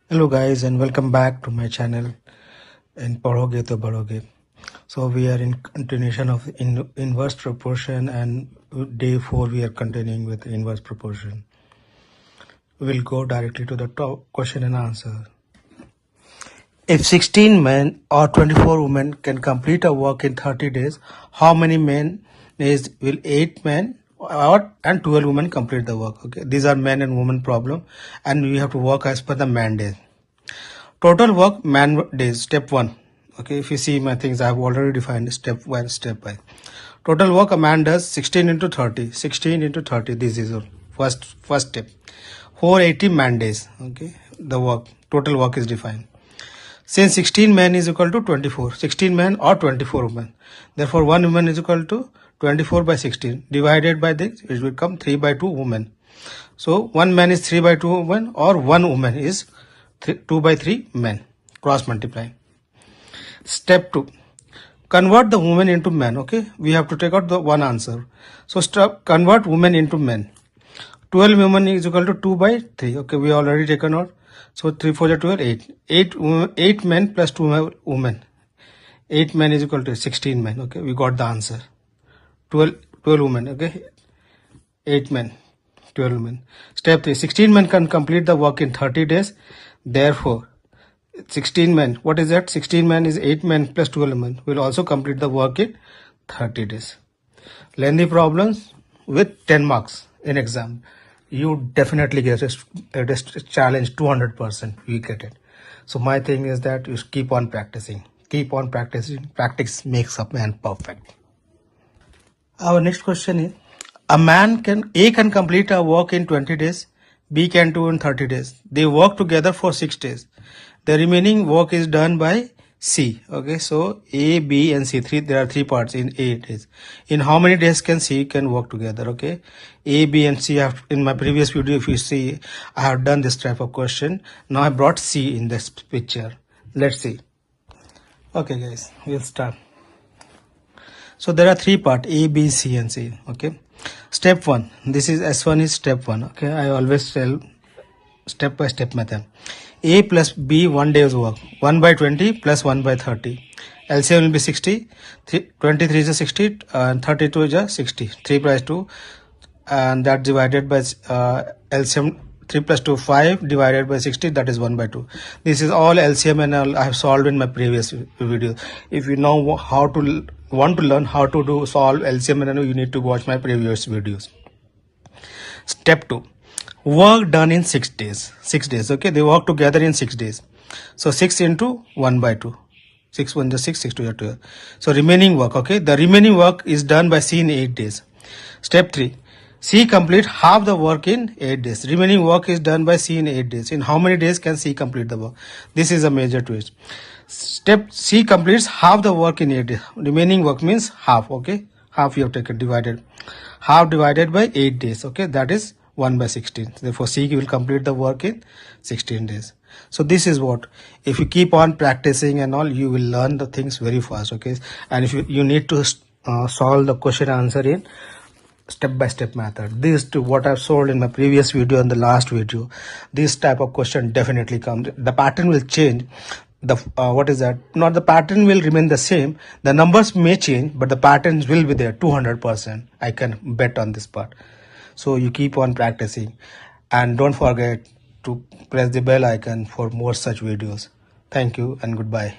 Hello guys and welcome back to my channel in Padhoge to Badhoge. So we are in continuation of inverse proportion, and day 4 we are continuing with inverse proportion. We'll go directly to the top question and answer. If 16 men or 24 women can complete a work in 30 days, how many men will 8 men and 12 women complete the work? Okay, these are men and women problem, and we have to work as per the man days. Total work man days, step 1. Okay, if you see my things, I have already defined step by step by. Total work a man does 16 into 30. 16 into 30, this is first step. 480 man days. Okay, the work, total work is defined. Since 16 men is equal to 24, 16 men or 24 women. Therefore, 1 woman is equal to 24 by 16. Divided by this, it will become 3 by 2 women. So, 1 man is 3 by 2 women, or 1 woman is 2 by 3 men. Cross multiply. Step 2. Convert the women into men. Okay, we have to take out the one answer. So, convert women into men. 12 women is equal to 2 by 3. Okay, we already taken out. So 3 4 is 12, 8 men plus 2 women. 8 men is equal to 16 men. Okay, we got the answer. 12 women. Okay, 8 men, 12 women. Step 3. 16 men can complete the work in 30 days. Therefore, 16 men, what is that? 16 men is 8 men plus 12 men will also complete the work in 30 days. Lengthy problems with 10 marks in exam. You definitely get a challenge 200%. You get it. So my thing is that you keep on practicing. Keep on practicing. Practice makes a man perfect. Our next question is: A can complete a work in 20 days. B can do in 30 days. They work together for 6 days. The remaining work is done by C. Okay, so A, B and C, there are 3 parts in 8 days. In how many days can C can work together? Okay, A, B and C have, in my previous video, if you see, I have done this type of question. Now I brought C in this picture. Let's see. Okay guys, we'll start. So there are 3 parts, A, B, C and C. Okay, step 1, this is S1 is step 1. Okay, I always tell step by step method. A plus B 1 day's work, 1 by 20 plus 1 by 30. LCM will be 60. 23 is a 60 and 32 is a 60. 3 plus 2, and that divided by LCM 3 plus 2 5 divided by 60, that is 1 by 2. This is all LCM and all I have solved in my previous video. If you know want to learn how to solve LCM and all, you need to watch my previous videos. Step 2. Work done in 6 days. 6 days. Okay, they work together in 6 days. So 6 into 1 by 2. 6 1 is 6, 6 2 is 12. So remaining work. Okay, the remaining work is done by C in 8 days. Step 3. C complete half the work in 8 days. Remaining work is done by C in 8 days. In how many days can C complete the work? This is a major twist. Step C completes half the work in 8 days. Remaining work means half. Okay, half you have taken divided. Half divided by 8 days. Okay, that is 1 by 16. Therefore, C will complete the work in 16 days. So this is what, if you keep on practicing and all, you will learn the things very fast. Okay, and if you need to solve the question answer in step-by-step method. This to what I've solved in my previous video and the last video. This type of question definitely comes. The pattern will change. The what is that? Not the pattern will remain the same. The numbers may change, but the patterns will be there 200%. I can bet on this part. So you keep on practicing, and don't forget to press the bell icon for more such videos. Thank you and goodbye.